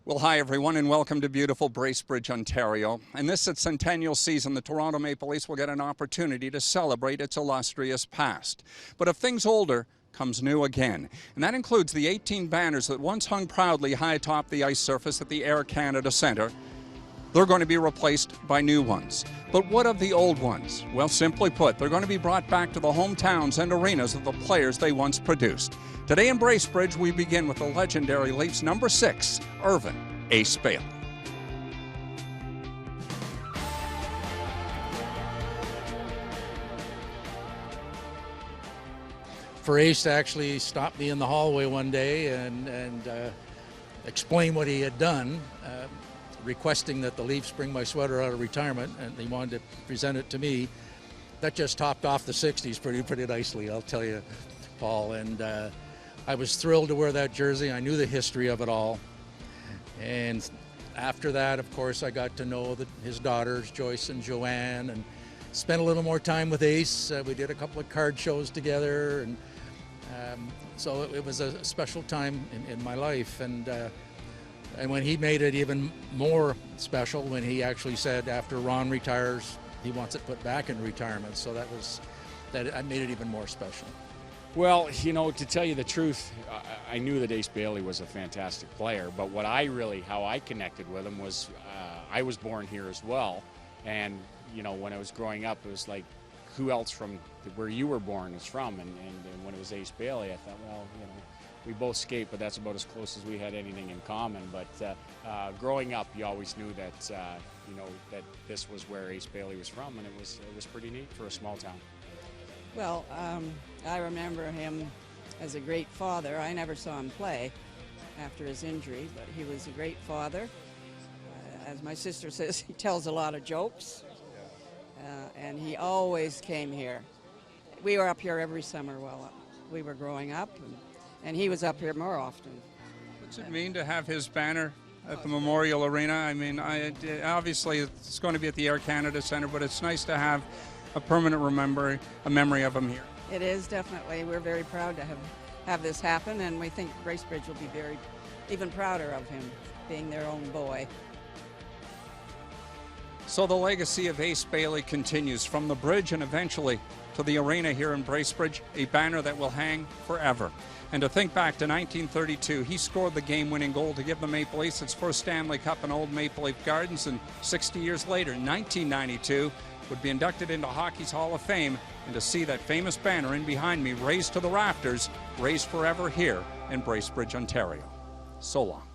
Well, hi everyone, and welcome to beautiful Bracebridge, Ontario. In this its centennial season, the Toronto Maple Leafs will get an opportunity to celebrate its illustrious past. But of things older comes new again, and that includes the 18 banners that once hung proudly high atop the ice surface at the Air Canada Centre. They're going to be replaced by new ones. But what of the old ones? Well, simply put, they're going to be brought back to the hometowns and arenas of the players they once produced. Today in Bracebridge, we begin with the legendary Leafs number 6, Irvin Ace Bailey. For Ace to actually stop me in the hallway one day and explain what he had done, requesting that the Leafs bring my sweater out of retirement, and he wanted to present it to me. That just topped off the 60s pretty nicely, I'll tell you, Paul. And I was thrilled to wear that jersey. I knew the history of it all. And after that, of course, I got to know his daughters, Joyce and Joanne, and spent a little more time with Ace. We did a couple of card shows together, and so it was a special time in my life. And when he made it even more special, when he actually said after Ron retires, he wants it put back in retirement. So that made it even more special. Well, you know, to tell you the truth, I knew that Ace Bailey was a fantastic player, but how I connected with him was I was born here as well. And, you know, when I was growing up, it was like, who else from where you were born is from? And when it was Ace Bailey, I thought, well, you know, we both skate, but that's about as close as we had anything in common. But growing up, you always knew that, you know, that this was where Ace Bailey was from, and it was pretty neat for a small town. Well, I remember him as a great father. I never saw him play after his injury, but he was a great father. As my sister says, he tells a lot of jokes, and he always came here. We were up here every summer while we were growing up, and he was up here more often. What's it mean to have his banner at the Memorial Arena? I mean, obviously it's going to be at the Air Canada Centre, but it's nice to have a permanent memory of him here. It is, definitely. We're very proud to have this happen, and we think Bracebridge will be even prouder of him being their own boy. So the legacy of Ace Bailey continues from the bridge and eventually to the arena here in Bracebridge, a banner that will hang forever. And to think back to 1932, he scored the game-winning goal to give the Maple Leafs its first Stanley Cup in Old Maple Leaf Gardens, and 60 years later, 1992, would be inducted into Hockey's Hall of Fame, and to see that famous banner in behind me raised to the rafters, raised forever here in Bracebridge, Ontario. So long.